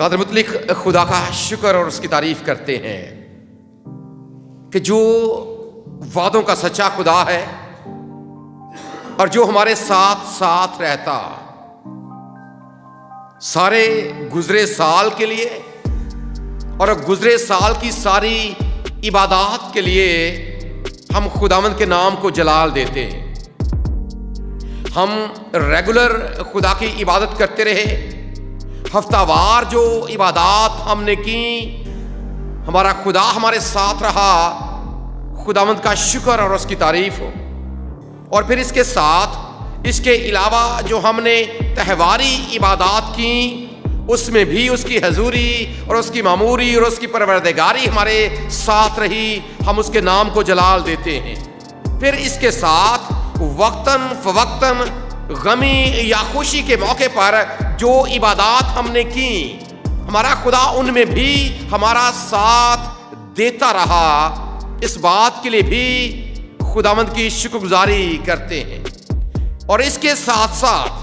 قادر مطلق خدا کا شکر اور اس کی تعریف کرتے ہیں کہ جو وعدوں کا سچا خدا ہے اور جو ہمارے ساتھ ساتھ رہتا، سارے گزرے سال کے لیے اور گزرے سال کی ساری عبادات کے لیے ہم خداوند کے نام کو جلال دیتے ہیں۔ ہم ریگولر خدا کی عبادت کرتے رہے، ہفتہ وار جو عبادات ہم نے کی، ہمارا خدا ہمارے ساتھ رہا، خداوند کا شکر اور اس کی تعریف ہو۔ اور پھر اس کے ساتھ اس کے علاوہ جو ہم نے تہواری عبادات کی، اس میں بھی اس کی حضوری اور اس کی معموری اور اس کی پروردگاری ہمارے ساتھ رہی، ہم اس کے نام کو جلال دیتے ہیں۔ پھر اس کے ساتھ وقتاً فوقتاً غمی یا خوشی کے موقع پر جو عبادات ہم نے کی، ہمارا خدا ان میں بھی ہمارا ساتھ دیتا رہا، اس بات کے لیے بھی خداوند کی شکر گزاری کرتے ہیں۔ اور اس کے ساتھ ساتھ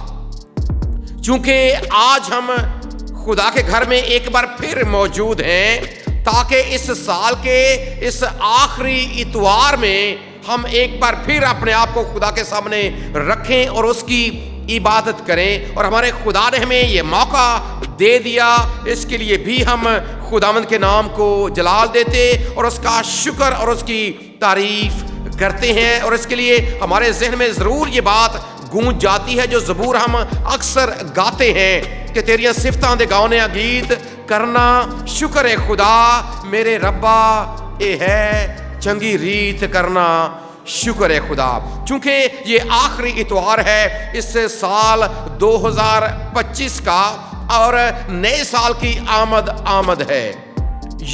چونکہ آج ہم خدا کے گھر میں ایک بار پھر موجود ہیں، تاکہ اس سال کے اس آخری اتوار میں ہم ایک بار پھر اپنے آپ کو خدا کے سامنے رکھیں اور اس کی عبادت کریں، اور ہمارے خدا نے ہمیں یہ موقع دے دیا، اس کے لیے بھی ہم خداوند کے نام کو جلال دیتے اور اس کا شکر اور اس کی تعریف کرتے ہیں۔ اور اس کے لیے ہمارے ذہن میں ضرور یہ بات گونج جاتی ہے جو زبور ہم اکثر گاتے ہیں کہ تیریاں صفتاں دے گاؤنے گیت کرنا شکر خدا میرے ربا، اے ہے چنگی ریت کرنا شکر خدا۔ چونکہ یہ آخری اتوار ہے اس سال 2025 کا اور نئے سال کی آمد ہے،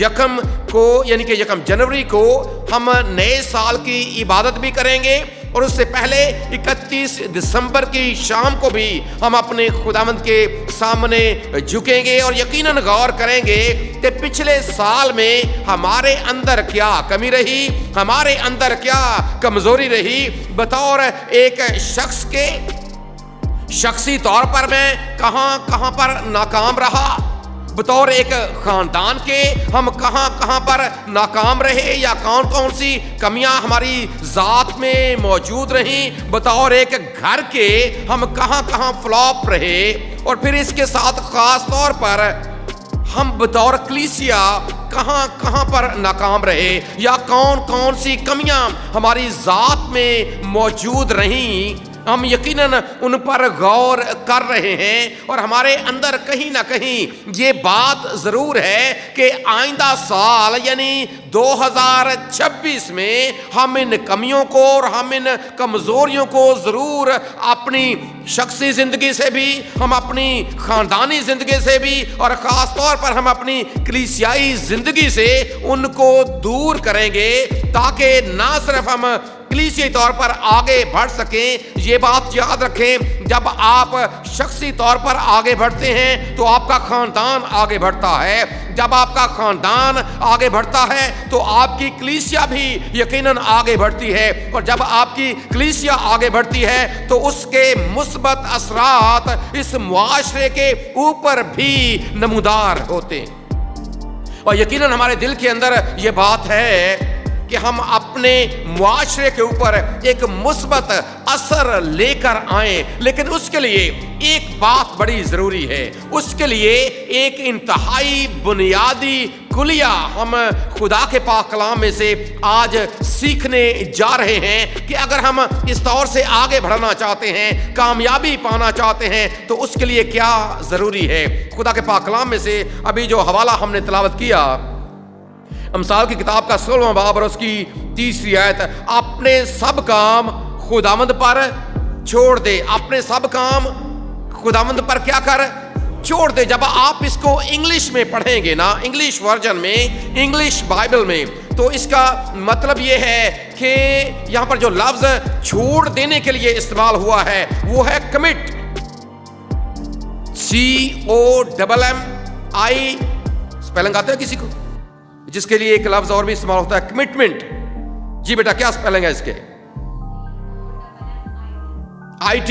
یکم کو یعنی کہ یکم جنوری کو ہم نئے سال کی عبادت بھی کریں گے، اور اس سے پہلے 31 دسمبر کی شام کو بھی ہم اپنے خداوند کے سامنے جھکیں گے اور یقیناً غور کریں گے کہ پچھلے سال میں ہمارے اندر کیا کمی رہی، ہمارے اندر کیا کمزوری رہی، بطور ایک شخص کے شخصی طور پر میں کہاں پر ناکام رہا، بطور ایک خاندان کے ہم کہاں پر ناکام رہے، یا کون سی کمیاں ہماری ذات میں موجود رہیں، بطور ایک گھر کے ہم کہاں فلاپ رہے، اور پھر اس کے ساتھ خاص طور پر ہم بطور کلیسیا کہاں پر ناکام رہے، یا کون سی کمیاں ہماری ذات میں موجود رہیں، ہم یقیناً ان پر غور کر رہے ہیں۔ اور ہمارے اندر کہیں نہ کہیں یہ بات ضرور ہے کہ آئندہ سال یعنی 2026 میں ہم ان کمیوں کو اور ہم ان کمزوریوں کو ضرور اپنی شخصی زندگی سے بھی، ہم اپنی خاندانی زندگی سے بھی، اور خاص طور پر ہم اپنی کلیسیائی زندگی سے ان کو دور کریں گے، تاکہ نہ صرف ہم کلیسیائی طور پر آگے بڑھ سکیں۔ یہ بات یاد رکھیں، جب آپ شخصی طور پر آگے بڑھتے ہیں تو آپ کا خاندان آگے بڑھتا ہے، جب آپ کا خاندان آگے بڑھتا ہے تو آپ کی کلیسیا بھی یقیناً آگے بڑھتی ہے، اور جب آپ کی کلیسیا آگے بڑھتی ہے تو اس کے مثبت اثرات اس معاشرے کے اوپر بھی نمودار ہوتے ہیں۔ اور یقیناً ہمارے دل کے اندر یہ بات ہے کہ ہم اپنے معاشرے کے اوپر ایک مثبت اثر لے کر آئیں، لیکن اس کے لیے ایک بات بڑی ضروری ہے، اس کے لیے ایک انتہائی بنیادی کلیہ ہم خدا کے پاک کلام میں سے آج سیکھنے جا رہے ہیں کہ اگر ہم اس طور سے آگے بڑھنا چاہتے ہیں، کامیابی پانا چاہتے ہیں، تو اس کے لیے کیا ضروری ہے۔ خدا کے پاک کلام میں سے ابھی جو حوالہ ہم نے تلاوت کیا، امثال کی کتاب کا 16واں باب اور اس کی 30 آیت، اپنے سب کام خداوند پر چھوڑ دے، اپنے سب کام خداوند پر کیا کر چھوڑ دے۔ جب آپ اس کو انگلش میں پڑھیں گے نا، انگلش ورژن میں، انگلش بائبل میں، تو اس کا مطلب یہ ہے کہ یہاں پر جو لفظ چھوڑ دینے کے لیے استعمال ہوا ہے وہ ہے کمٹ، COMMI، اسپیلنگ آتا ہے کسی کو؟ جس کے لیے ایک لفظ اور بھی استعمال ہوتا ہے کمٹمنٹ۔ جی بیٹا کیا اسپیلنگ ہے اس کے؟ IT،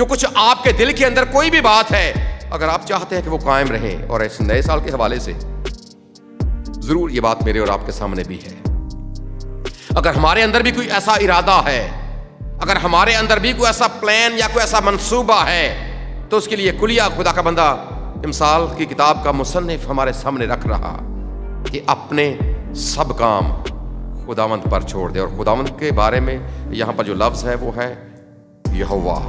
جو کچھ آپ کے دل کے اندر کوئی بھی بات ہے، اگر آپ چاہتے ہیں کہ وہ قائم رہے، اور اس نئے سال کے حوالے سے ضرور یہ بات میرے اور آپ کے سامنے بھی ہے، اگر ہمارے اندر بھی کوئی ایسا ارادہ ہے، اگر ہمارے اندر بھی کوئی ایسا پلان یا کوئی ایسا منصوبہ ہے، تو اس کے لیے کلیہ خدا کا بندہ امثال کی کتاب کا مصنف ہمارے سامنے رکھ رہا کہ اپنے سب کام خداوند پر چھوڑ دے. اور خداوند کے بارے میں یہاں پر جو لفظ ہے وہ ہے یہوہ.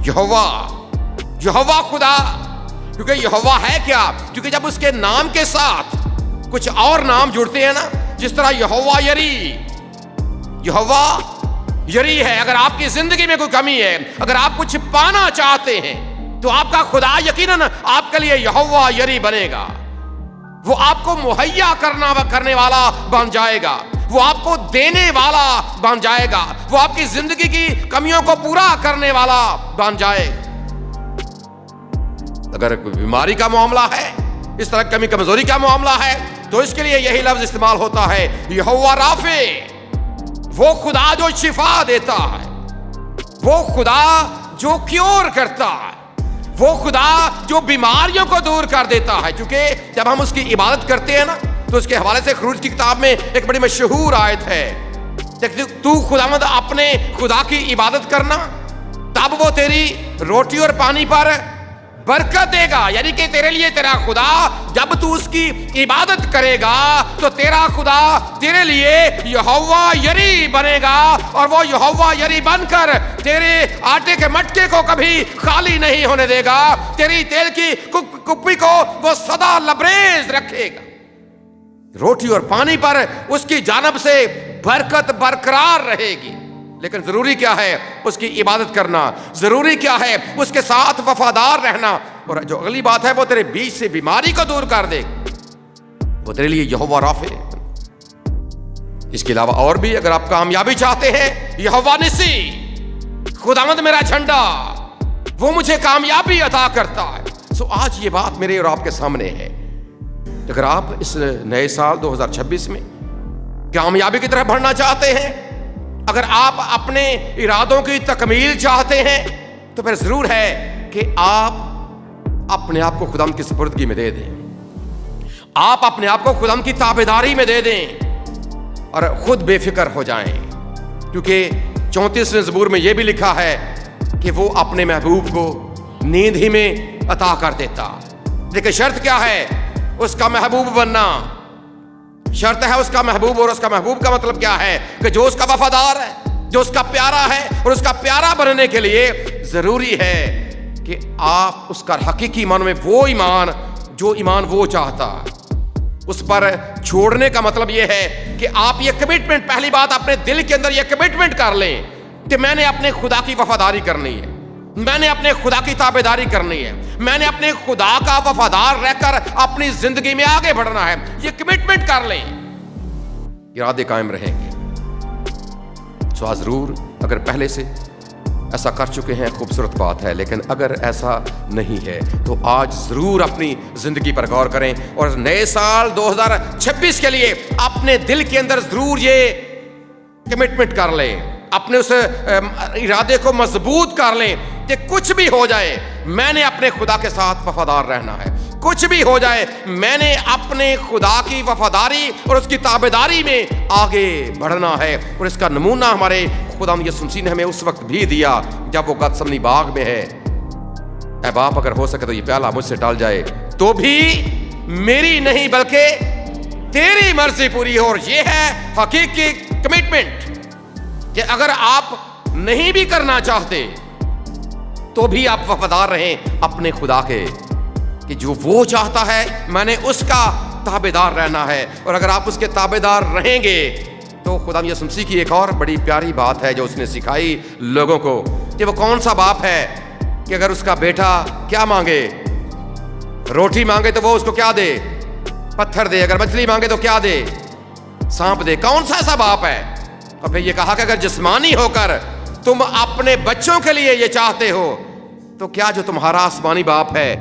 یہوہ، یہوہ خدا. کیونکہ یہوہ ہے کیا؟ کیونکہ جب اس کے نام کے ساتھ کچھ اور نام جڑتے ہیں نا، جس طرح یہوہ یری، یہوہ یری ہے. اگر آپ کی زندگی میں کوئی کمی ہے، اگر آپ کچھ پانا چاہتے ہیں، تو آپ کا خدا یقیناً آپ کے لیے یہوہ یری بنے گا. وہ آپ کو مہیا کرنے والا بن جائے گا، وہ آپ کو دینے والا بن جائے گا، وہ آپ کی زندگی کی کمیوں کو پورا کرنے والا بن جائے. اگر کوئی بیماری کا معاملہ ہے، اس طرح کمی کمزوری کا معاملہ ہے، تو اس کے لیے یہی لفظ استعمال ہوتا ہے یہوہ رافع. وہ خدا جو شفا دیتا ہے، وہ خدا جو کیور کرتا ہے، وہ خدا جو بیماریوں کو دور کر دیتا ہے. کیونکہ جب ہم اس کی عبادت کرتے ہیں نا، تو اس کے حوالے سے خروج کی کتاب میں ایک بڑی مشہور آیت ہے، تو خداوند اپنے خدا کی عبادت کرنا، تب وہ تیری روٹی اور پانی پر برکت دے گا. یعنی کہ تیرے لیے تیرا خدا، جب تو اس کی عبادت کرے گا تو تیرا خدا تیرے لیے یہوہ یری بنے گا، اور وہ یہوہ یری بن کر تیرے آٹے کے مٹکے کو کبھی خالی نہیں ہونے دے گا، تیری تیل کی کپی کو وہ سدا لبریز رکھے گا. روٹی اور پانی پر اس کی جانب سے برکت برقرار رہے گی. لیکن ضروری کیا ہے؟ اس کی عبادت کرنا. ضروری کیا ہے؟ اس کے ساتھ وفادار رہنا. اور جو اگلی بات ہے، وہ تیرے بیچ سے بیماری کو دور کر دے، وہ تیرے لیے یہوہ رافع. اس کے علاوہ اور بھی اگر آپ کامیابی چاہتے ہیں، یہوہ نسی، خداوند میرا جھنڈا، وہ مجھے کامیابی عطا کرتا ہے. سو آج یہ بات میرے اور آپ کے سامنے ہے. اگر آپ اس نئے سال 2026 میں کامیابی کی طرف بڑھنا چاہتے ہیں، اگر آپ اپنے ارادوں کی تکمیل چاہتے ہیں، تو پھر ضرور ہے کہ آپ اپنے آپ کو خداوند کی سپردگی میں دے دیں. آپ اپنے آپ کو خداوند کی تابعداری میں دے دیں اور خود بے فکر ہو جائیں. کیونکہ 34ویں زبور میں یہ بھی لکھا ہے کہ وہ اپنے محبوب کو نیند ہی میں عطا کر دیتا. لیکن شرط کیا ہے؟ اس کا محبوب بننا. شرط ہے اس کا محبوب. اور اس کا محبوب کا مطلب کیا ہے؟ کہ جو اس کا وفادار ہے، جو اس کا پیارا ہے. اور اس کا پیارا بننے کے لیے ضروری ہے کہ آپ اس کا حقیقی ایمان میں وہ ایمان، جو ایمان وہ چاہتا ہے، اس پر چھوڑنے کا مطلب یہ ہے کہ آپ یہ کمٹمنٹ، پہلی بات اپنے دل کے اندر یہ کمٹمنٹ کر لیں کہ میں نے اپنے خدا کی وفاداری کرنی ہے، میں نے اپنے خدا کی تابعداری کرنی ہے، میں نے اپنے خدا کا وفادار رہ کر اپنی زندگی میں آگے بڑھنا ہے. یہ کمٹمنٹ کر لیں، ارادے قائم رہیں گے. سو ضرور اگر پہلے سے ایسا کر چکے ہیں، خوبصورت بات ہے. لیکن اگر ایسا نہیں ہے تو آج ضرور اپنی زندگی پر غور کریں، اور نئے سال 2026 کے لیے اپنے دل کے اندر ضرور یہ کمٹمنٹ کر لیں، اپنے اس ارادے کو مضبوط کر لیں کہ کچھ بھی ہو جائے میں نے اپنے خدا کے ساتھ وفادار رہنا ہے. کچھ بھی ہو جائے میں نے اپنے خدا کی وفاداری اور اس کی تابعداری میں آگے بڑھنا ہے. اور اس کا نمونہ ہمارے خدا یسوع مسیح نے ہمیں اس وقت بھی دیا جب وہ گتسمنی باغ میں ہے. اے باپ، اگر ہو سکے تو یہ پیالہ مجھ سے ٹال جائے، تو بھی میری نہیں بلکہ تیری مرضی پوری ہو. اور یہ ہے حقیقی کمٹمنٹ کہ اگر آپ نہیں بھی کرنا چاہتے تو بھی آپ وفادار رہیں اپنے خدا کے، کہ جو وہ چاہتا ہے میں نے اس کا تابعدار رہنا ہے. اور اگر آپ اس کے تابعدار رہیں گے تو خدا یسوع مسیح کی ایک اور بڑی پیاری بات ہے جو اس نے سکھائی لوگوں کو، کہ وہ کون سا باپ ہے کہ اگر اس کا بیٹا کیا مانگے، روٹی مانگے تو وہ اس کو کیا دے؟ پتھر دے. اگر مچھلی مانگے تو کیا دے؟ سانپ دے. کون سا ایسا باپ ہے؟ اور پھر یہ کہا کہ اگر جسمانی ہو کر تم اپنے بچوں کے لیے یہ چاہتے ہو تو کیا جو تمہارا آسمانی باپ ہے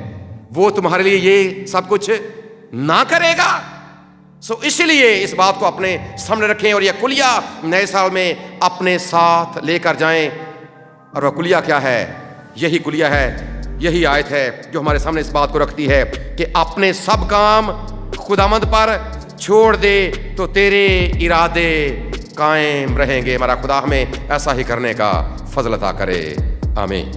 وہ تمہارے لیے یہ سب کچھ نہ کرے گا؟ سو اسی لیے اس بات کو اپنے سامنے رکھیں اور یہ کلیہ نئے سال میں اپنے ساتھ لے کر جائیں اور وہ کلیہ کیا ہے؟ یہی کلیہ ہے، یہی آیت ہے جو ہمارے سامنے اس بات کو رکھتی ہے کہ اپنے سب کام خداوند پر چھوڑ دے تو تیرے ارادے قائم رہیں گے۔ ہمارا خدا ہمیں ایسا ہی کرنے کا فضل عطا کرے، آمین۔